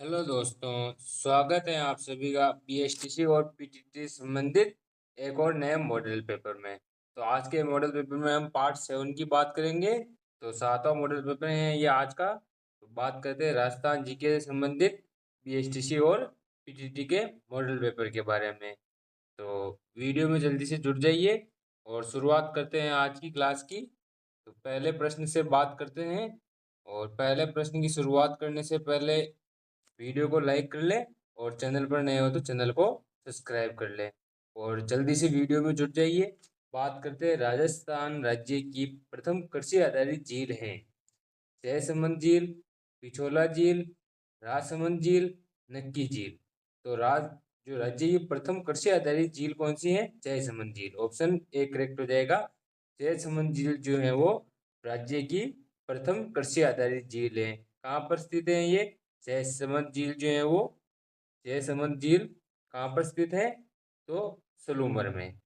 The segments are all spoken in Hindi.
हेलो दोस्तों, स्वागत है आप सभी का बीएसटीसी और पीटीटी संबंधित एक और नए मॉडल पेपर में। तो आज के मॉडल पेपर में हम पार्ट 7 की बात करेंगे। तो सातवां मॉडल पेपर है ये आज का। तो बात करते हैं राजस्थान जीके से संबंधित बीएसटीसी और पीटीटी के मॉडल पेपर के बारे में। तो वीडियो में जल्दी से जुड़ जाइए और शुरुआत करते हैं आज की क्लास की। तो पहले प्रश्न से बात करते हैं। और पहले प्रश्न की शुरुआत करने से पहले वीडियो को लाइक कर ले और चैनल पर नए हो तो चैनल को सब्सक्राइब कर ले और जल्दी से वीडियो में जुट जाइए। बात करते हैं राजस्थान राज्य की प्रथम कृषि आधारित झील है। जयसमंद झील, पिछोला झील, राजसमंद झील, नक्की झील। तो जो राज्य की प्रथम कृषि आधारित झील कौन सी है? जयसमंद झील। ऑप्शन ए करेक्ट हो जाएगा। जयसमंद झील जो है वो राज्य की प्रथम कृषि आधारित झील है। कहाँ पर स्थित है ये जयसमंद झील जो है वो? जयसमंद झील कहाँ पर स्थित है? तो सलूमर में,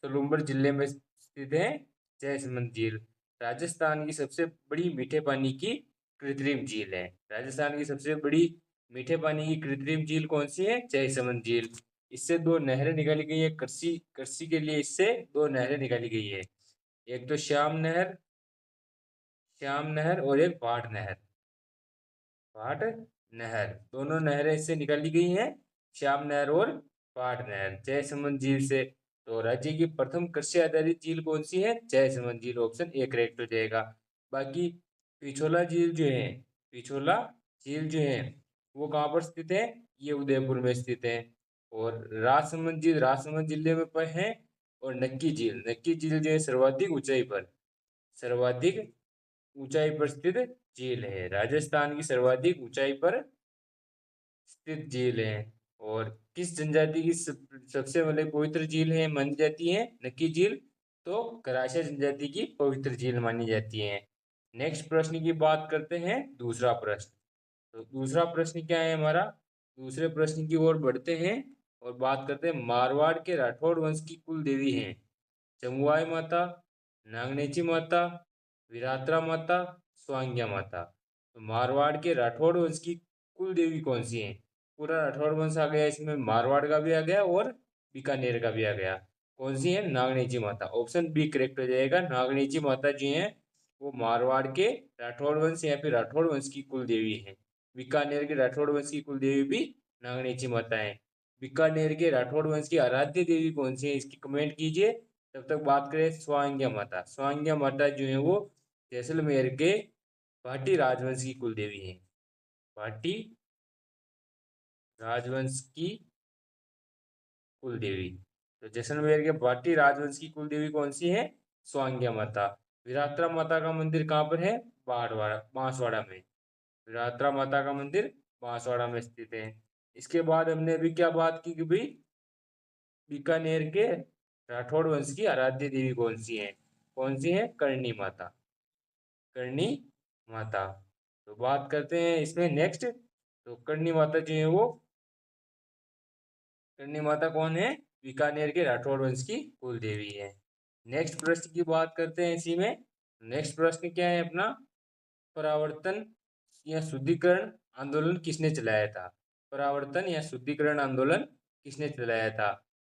सलूमर जिले में स्थित है जयसमंद झील। राजस्थान की सबसे बड़ी मीठे पानी की कृत्रिम झील है। राजस्थान की सबसे बड़ी मीठे पानी की कृत्रिम झील कौन सी है? जयसमंद झील। इससे दो नहरें निकाली गई है, कृषि कृषि के लिए इससे दो नहरें निकाली गई है। एक तो श्याम नहर और एक भाट नहर। भाट नहर, दोनों नहरें इससे निकाली गई हैं, श्याम नहर और भाट नहर जयसमंद झील से। तो राज्य की प्रथम कृषि आधारित झील कौन सी है? जयसमंद झील। ऑप्शन ए करेक्ट हो जाएगा। बाकी पिछोला झील जो है, पिछोला झील जो है वो कहाँ पर स्थित है? ये उदयपुर में स्थित है। और राजसमंद जिले में पर है। और नक्की झील जो है सर्वाधिक ऊंचाई पर स्थित झील है। राजस्थान की सर्वाधिक ऊंचाई पर स्थित झील है। और किस जनजाति की सबसे मतलब पवित्र झील है मानी जाती है नक्की झील? तो कराशा जनजाति की पवित्र झील मानी जाती है। नेक्स्ट प्रश्न की बात करते हैं, दूसरा प्रश्न। तो दूसरा प्रश्न क्या है हमारा? दूसरे प्रश्न की ओर बढ़ते हैं और बात करते हैं मारवाड़ के राठौड़ वंश की कुल देवी हैं। चमुआई माता, नागनेची माता, विरात्रा माता, स्वांग्या माता। तो मारवाड़ के राठौड़ वंश की कुल देवी कौन सी है? पूरा राठौड़ वंश आ गया इसमें, मारवाड़ का भी आ गया और बीकानेर का भी आ गया। कौन सी है? नागनेची माता। ऑप्शन बी करेक्ट हो जाएगा। नागनेची माता जी हैं वो मारवाड़ के राठौड़ वंश या फिर राठौड़ वंश की कुल देवी है। बीकानेर के राठौड़ वंश की कुल देवी भी नागनेची माता है। बीकानेर के राठौड़ वंश की आराध्य देवी कौन सी है इसकी कमेंट कीजिए। तब तक बात करें स्वांग्या माता। स्वांग्या माता जो है वो जैसलमेर के भाटी राजवंश की कुल देवी है। भाटी राजवंश की कुल देवी। तो जैसलमेर के भाटी राजवंश की कुल देवी कौन सी है? स्वांग्या माता। विरात्रा माता का मंदिर कहाँ पर है? बांसवाड़ा में। विरात्रा माता का मंदिर बांसवाड़ा में स्थित है। इसके बाद हमने अभी क्या बात की कि भाई बीकानेर के राठौड़ वंश की आराध्य देवी कौन सी है? कौन सी है? करणी माता। करणी माता। तो बात करते हैं इसमें नेक्स्ट। तो करणी माता जो है वो, करणी माता कौन है? बीकानेर के राठौड़ वंश की कुल देवी है। नेक्स्ट प्रश्न की बात करते हैं इसी में। नेक्स्ट प्रश्न क्या है अपना? परावर्तन या शुद्धिकरण आंदोलन किसने चलाया था? परावर्तन या शुद्धिकरण आंदोलन किसने चलाया था?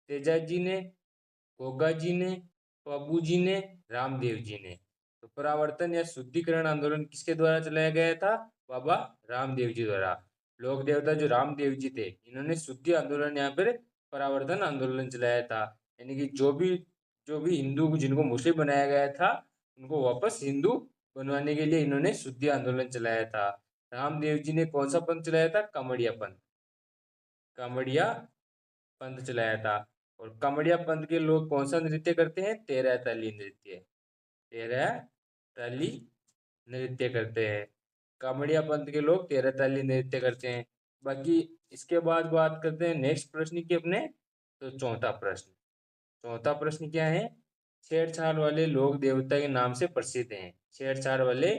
तेजाजी ने, गोगा जी ने, बाबू जी ने, रामदेव जी ने। तो परावर्तन या शुद्धिकरण आंदोलन किसके द्वारा चलाया गया था? बाबा रामदेव जी द्वारा। लोक देवता जो रामदेव जी थे इन्होंने शुद्धि आंदोलन यहाँ पर परावर्तन आंदोलन चलाया था। यानी कि जो भी हिंदू जिनको मुस्लिम बनाया गया था उनको वापस हिंदू बनवाने के लिए इन्होंने शुद्धि आंदोलन चलाया था। रामदेव जी ने कौन सा पंथ चलाया था? कामड़िया पंथ। कामड़िया पंथ चलाया था। और कामड़िया पंथ के लोग कौन सा नृत्य करते हैं? तेरह ताली नृत्य। तेरह ताली नृत्य करते हैं। कामड़िया पंथ के लोग तेरह ताली नृत्य करते हैं। बाकी इसके बाद बात करते हैं नेक्स्ट प्रश्न की अपने। तो चौथा प्रश्न क्या है? छेड़छाड़ वाले लोक देवता के नाम से प्रसिद्ध हैं। छेड़छाड़ वाले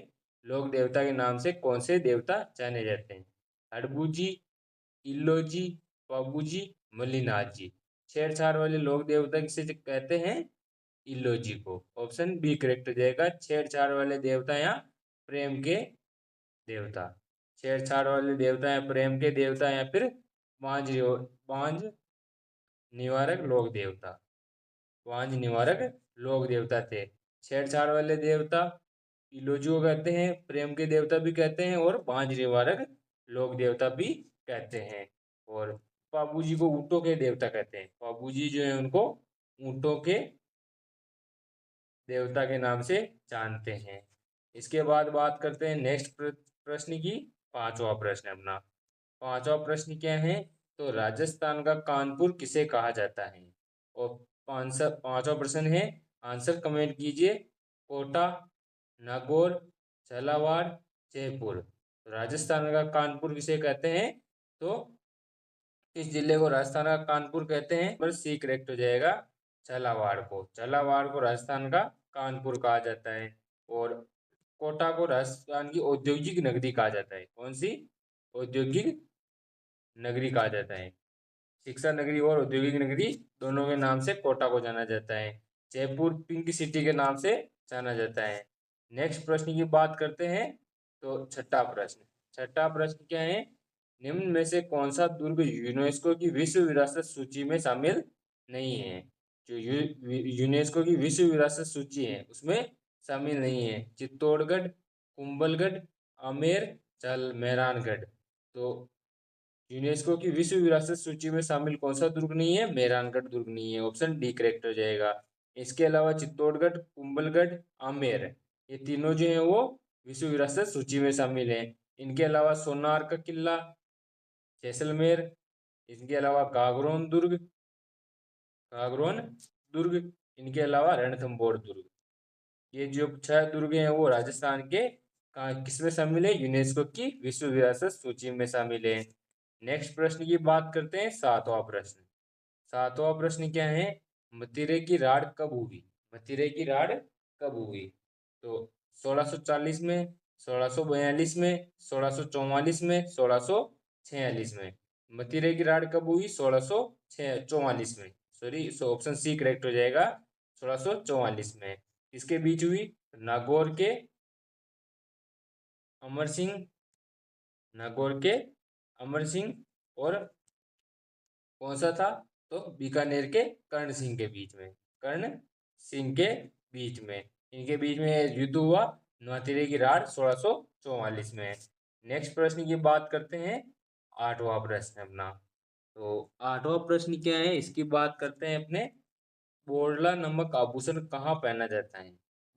लोक देवता के नाम से कौन से देवता जाने जाते हैं? हड़बू जी, इल्लो जी, बाबू जी, मल्लीनाथ जी। छेड़छाड़ वाले लोक देवता किसे कहते हैं? इल्लो जी को। ऑप्शन बी करेक्ट हो जाएगा। छेड़छाड़ वाले देवता या प्रेम के देवता। छेड़छाड़ वाले देवता या प्रेम के देवता या फिर बांझ निवारक लोक देवता। बांझ निवारक लोक देवता थे। छेड़छाड़ वाले देवता इलोजुओ कहते हैं, प्रेम के देवता भी कहते हैं और बांझ निवारक लोक देवता भी कहते हैं। और पाबूजी को ऊँटों के देवता कहते हैं। पाबूजी जो है उनको ऊँटों के देवता के नाम से जानते हैं। इसके बाद बात करते हैं नेक्स्ट प्रश्न की। पांचवा प्रश्न अपना। पांचवा प्रश्न क्या है? तो राजस्थान का कानपुर किसे कहा जाता है? और पांचवा प्रश्न है, आंसर कमेंट कीजिए। कोटा, नागौर, झालावाड़, जयपुर। तो राजस्थान का कानपुर किसे कहते हैं? तो इस जिले को राजस्थान का कानपुर कहते हैं, पर सी करेक्ट हो जाएगा झालावाड़ को। झालावाड़ को राजस्थान का कानपुर कहा जाता है। और कोटा को राजस्थान की औद्योगिक नगरी कहा जाता है। कौन सी? औद्योगिक नगरी कहा जाता है। शिक्षा नगरी और औद्योगिक नगरी दोनों के नाम से कोटा को जाना जाता है। जयपुर पिंक सिटी के नाम से जाना जाता है। नेक्स्ट प्रश्न की बात करते हैं। तो छठा प्रश्न। छठा प्रश्न क्या है? निम्न में से कौन सा दुर्ग यूनेस्को की विश्व विरासत सूची में शामिल नहीं है? जो यूनेस्को की विश्व विरासत सूची है उसमें शामिल नहीं है। चित्तौड़गढ़, कुंभलगढ़, आमेर, मेहरानगढ़। तो यूनेस्को की विश्व विरासत सूची में शामिल कौन सा दुर्ग नहीं है? मेहरानगढ़ दुर्ग नहीं है। ऑप्शन डी करेक्ट हो जाएगा। इसके अलावा चित्तौड़गढ़, कुंभलगढ़, आमेर, ये तीनों जो है वो विश्व विरासत सूची में शामिल हैं। इनके अलावा सोनार का किला, जैसलमेर, इनके अलावा गागरोन दुर्ग, इनके अलावा रणथंभौर दुर्ग। ये जो 6 दुर्ग हैं वो राजस्थान के किसमें शामिल है? यूनेस्को की विश्व विरासत सूची में शामिल है। नेक्स्ट प्रश्न की बात करते हैं। सातवां प्रश्न। सातवां प्रश्न क्या है? मथिरे की राड़ कब हुई? मथिरे की राड़ कब हुई? तो 1640 में, 1642 में, 1644 में, 1646 में। मथिरे की राड़ कब हुई? 1644 में। सॉरी, ऑप्शन सी करेक्ट हो जाएगा, 1644 में। इसके बीच हुई नागौर के अमर सिंह, नागौर के अमर सिंह और कौन सा था? तो बीकानेर के कर्ण सिंह के बीच में। कर्ण सिंह के बीच में, इनके बीच में युद्ध हुआ मथिरे की राड़ 1644 में। नेक्स्ट प्रश्न की बात करते हैं। आठवां प्रश्न अपना। तो आठवां प्रश्न क्या है? इसकी बात करते हैं अपने। बोरला नामक आभूषण कहाँ पहना जाता है?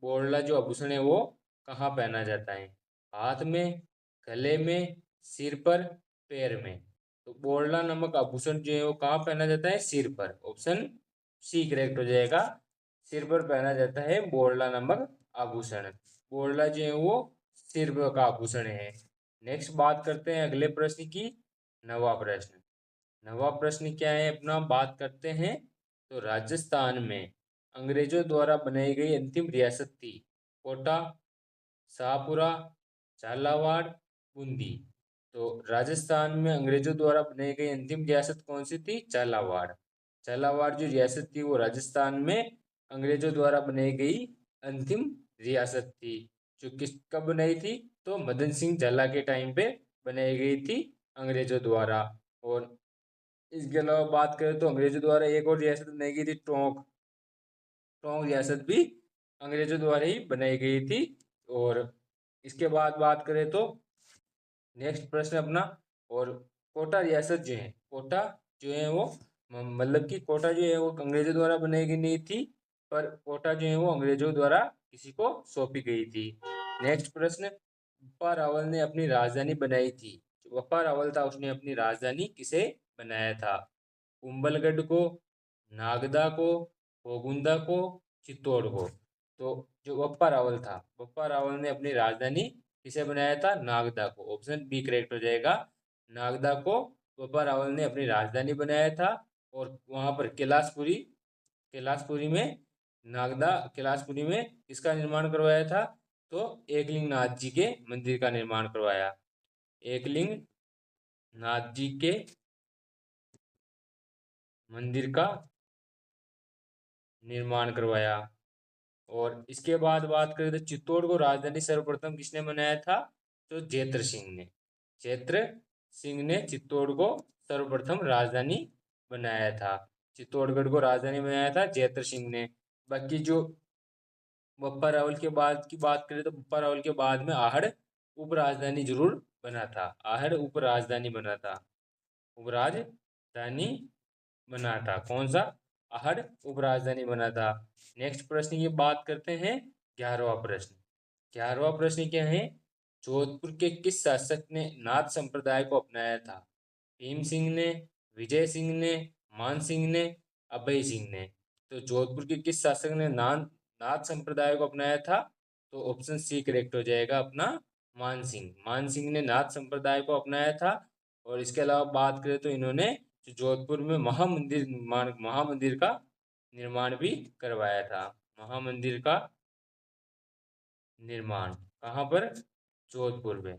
बोरला जो आभूषण है वो कहाँ पहना जाता है? हाथ में, गले में, सिर पर, पैर में। तो बोरला नामक आभूषण जो है वो कहाँ पहना जाता है? सिर पर। ऑप्शन सी करेक्ट हो जाएगा। सिर पर पहना जाता है बोरला नामक आभूषण। बोरला जो है वो सिर पर का आभूषण है। नेक्स्ट बात करते हैं अगले प्रश्न की। नवा प्रश्न। नवा प्रश्न क्या है अपना? बात करते हैं। तो राजस्थान में अंग्रेजों द्वारा बनाई गई अंतिम रियासत थी कोटा, शाहपुरा, झालावाड़, बूंदी। तो राजस्थान में अंग्रेजों द्वारा बनाई गई अंतिम रियासत कौन सी थी? झालावाड़। झालावाड़ जो रियासत थी वो राजस्थान में अंग्रेजों द्वारा बनाई गई अंतिम रियासत थी। जो किस कब बनाई थी? तो मदन सिंह झाला के टाइम पे बनाई गई थी अंग्रेजों द्वारा। और इसके अलावा बात करें तो अंग्रेजों द्वारा एक और रियासत बनाई गई थी, टोंक। टोंक रियासत भी अंग्रेजों द्वारा ही बनाई गई थी। और इसके बाद बात करें तो नेक्स्ट प्रश्न अपना। और कोटा रियासत जो है, कोटा जो है वो मतलब कि कोटा जो है वो अंग्रेजों द्वारा बनाई गई नहीं थी, पर कोटा जो है वो अंग्रेजों द्वारा किसी को सौंपी गई थी। नेक्स्ट प्रश्न। बप्पा रावल ने अपनी राजधानी बनाई थी। जो बप्पा रावल था उसने अपनी राजधानी किसे बनाया था? कुंभलगढ़ को, नागदा को, गोगुंदा को, चित्तौड़ को। तो जो बप्पा रावल था, बप्पा रावल ने अपनी राजधानी किसे बनाया था? नागदा को। ऑप्शन बी करेक्ट हो जाएगा। नागदा को बप्पा रावल ने अपनी राजधानी बनाया था। और वहां पर कैलाशपुरी में कैलाशपुरी में किसका निर्माण करवाया था? तो एकलिंग नाथ जी के मंदिर का निर्माण करवाया। एकलिंग नाथ जी के मंदिर का निर्माण करवाया। और इसके बाद बात करें तो चित्तौड़ को राजधानी सर्वप्रथम किसने बनाया था? तो जेतर सिंह ने। चैत्र सिंह ने चित्तौड़ को सर्वप्रथम राजधानी बनाया था। चित्तौड़गढ़ को राजधानी बनाया था चैत्र सिंह ने। बाकी जो बप्पा रावल के बाद की बात करें तो बप्पा रावल के बाद में आहड़ उपराजधानी जरूर बना था। आहड़ उपराजधानी बना था, उपराजधानी बना था। कौन सा? आहड़ उपराजधानी बना था। नेक्स्ट प्रश्न की बात करते हैं, 11वां प्रश्न। 11वां प्रश्न क्या है? जोधपुर के किस शासक ने नाथ संप्रदाय को अपनाया था? भीम सिंह ने, विजय सिंह ने, मान सिंह ने, अभय सिंह ने। तो जोधपुर के किस शासक ने नाथ संप्रदाय को अपनाया था? तो ऑप्शन सी करेक्ट हो जाएगा अपना, मान सिंह। मान सिंह ने नाथ संप्रदाय को अपनाया था। और इसके अलावा बात करें तो इन्होंने जोधपुर में महामंदिर का निर्माण भी करवाया था। महामंदिर का निर्माण कहाँ पर? जोधपुर में।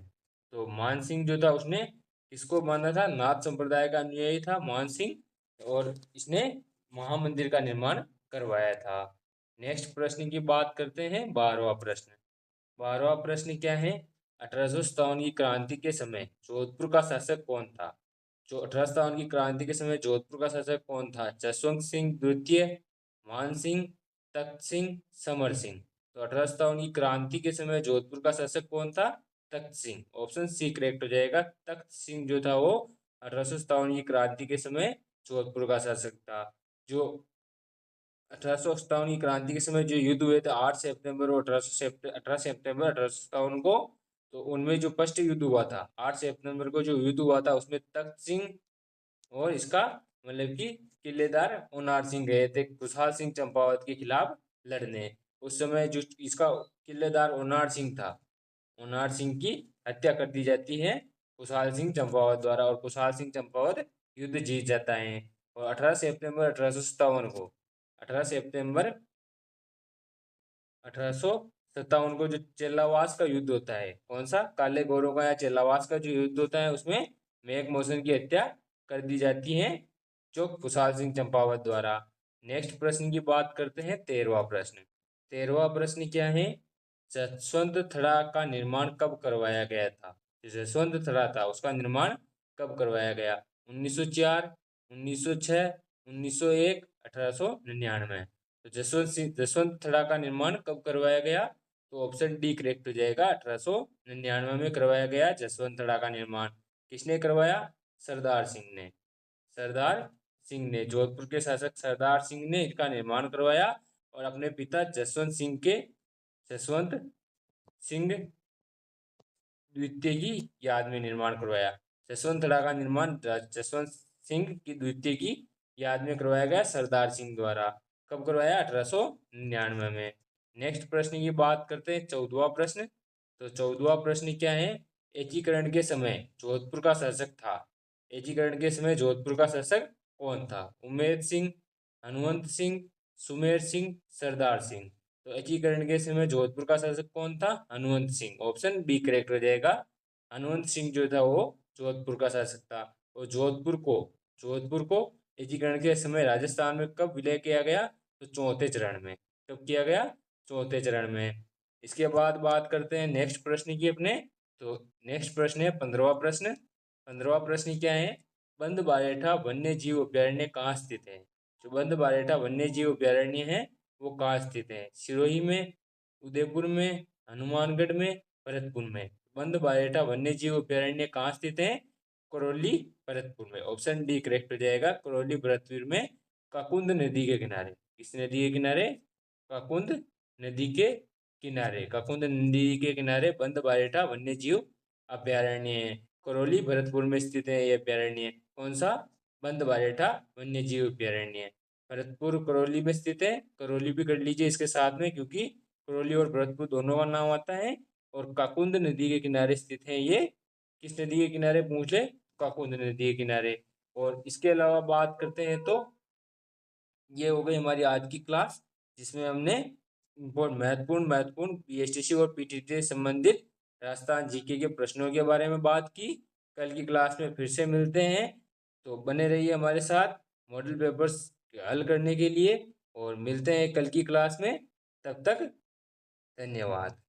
तो मान सिंह जो था उसने इसको माना था, नाथ संप्रदाय का अनुयायी था मान सिंह, और इसने महामंदिर का निर्माण करवाया था। नेक्स्ट प्रश्न की बात करते हैं, 12वां प्रश्न। 12वां प्रश्न क्या है? 1857 की क्रांति के समय जोधपुर का शासक कौन था? जो 1857 की क्रांति के समय जोधपुर का शासक कौन था? जसवंत सिंह द्वितीय, मान सिंह, तख्त सिंह, समर सिंह। तो 1857 की क्रांति के समय जोधपुर का शासक कौन था? तख्त सिंह। ऑप्शन सी करेक्ट हो जाएगा। तख्त सिंह जो था वो 1857 की क्रांति के समय जोधपुर का शासक था। जो 1857 की क्रांति के समय जो युद्ध हुए थे 8 सितंबर और 18 सितंबर 1857 को, तो उनमें जो फर्स्ट युद्ध हुआ था 8 सितंबर को जो युद्ध हुआ था उसमें तख्त सिंह और इसका मतलब कि किलेदार ओनार सिंह गए थे खुशहाल सिंह चंपावत के खिलाफ लड़ने। उस समय जो इसका किलेदार ओनार सिंह था, ओनार सिंह की हत्या कर दी जाती है खुशहाल सिंह चंपावत द्वारा, और खुशहाल सिंह चंपावत युद्ध जीत जाता है। और 18 सितंबर 1857 को 18 सितंबर 1857 को जो चेलावास का युद्ध होता है, कौन सा? काले गोरों का या चेलावास का जो युद्ध होता है उसमें मेघ मौसम की हत्या कर दी जाती है जो खुशहाल सिंह चंपावत द्वारा। नेक्स्ट प्रश्न की बात करते हैं, 13वां प्रश्न। 13वां प्रश्न क्या है? जसवंत थड़ा का निर्माण कब करवाया गया था? जसवंत थड़ा था उसका निर्माण कब करवाया गया? 1904, 1906, 1901, 1899। तो जसवंत थड़ा का निर्माण कब करवाया गया? तो ऑप्शन डी करेक्ट हो जाएगा। 1899 में करवाया गया जसवंत थड़ा का निर्माण। किसने करवाया? सरदार सिंह ने। सरदार सिंह ने, जोधपुर के शासक सरदार सिंह ने इसका निर्माण करवाया और अपने पिता जसवंत सिंह द्वितीय की याद में निर्माण करवाया। जसवंत थड़ा का निर्माण जसवंत सिंह की द्वितीय की याद में करवाया गया सरदार सिंह द्वारा। कब करवाया? 1899 में। नेक्स्ट प्रश्न की बात करते हैं, 14वां प्रश्न। तो 14वां प्रश्न क्या है? एकीकरण के समय जोधपुर का शासक था। एकीकरण के समय जोधपुर का शासक कौन था? उमेद सिंह, हनुमंत सिंह, सुमेर सिंह, सरदार सिंह। तो एकीकरण के समय जोधपुर का शासक कौन था? Hanumant Singh. Option B correct हो जाएगा। हनुमंत सिंह जो था वो जोधपुर का शासक था। और जोधपुर को एकीकरण के समय राजस्थान में कब विलय किया गया? तो चौथे चरण में। कब किया गया? चौथे चरण में। इसके बाद बात करते हैं नेक्स्ट प्रश्न की अपने। तो नेक्स्ट प्रश्न है 15वां प्रश्न। 15वां प्रश्न क्या है? बंद बारेठा वन्य जीव अभ्यारण्य कहाँ स्थित है? जो बंद बारेठा वन्य जीव अभ्यारण्य है वो कहाँ स्थित है? सिरोही में, उदयपुर में, हनुमानगढ़ में, भरतपुर में। बंद बारेठा वन्य जीव अभ्यारण्य कहाँ स्थित है? करौली, भरतपुर में। ऑप्शन डी करेक्ट हो जाएगा। करौली, भरतपुर में काकुंद नदी के किनारे। किस नदी के किनारे? काकुंद नदी के किनारे। काकुंद नदी के किनारे बंद बारेठा वन्य जीव अभ्यारण्य है। करौली, भरतपुर में स्थित है ये अभ्यारण्य। कौन सा? बंद बारेठा वन्य जीव अभ्यारण्य। भरतपुर करौली में स्थित है। करौली भी कर लीजिए इसके साथ में, क्योंकि करौली और भरतपुर दोनों का नाम आता है। और काकुंद नदी के किनारे स्थित है ये। किस नदी के किनारे पूछ ले? काकुंद नदी के किनारे। और इसके अलावा बात करते हैं तो ये हो गई हमारी आज की क्लास, जिसमें हमने बहुत महत्वपूर्ण पीएसटीसी और पीटीटी से संबंधित राजस्थान जीके के प्रश्नों के बारे में बात की। कल की क्लास में फिर से मिलते हैं, तो बने रहिए हमारे साथ मॉडल पेपर्स हल करने के लिए। और मिलते हैं कल की क्लास में। तब तक धन्यवाद।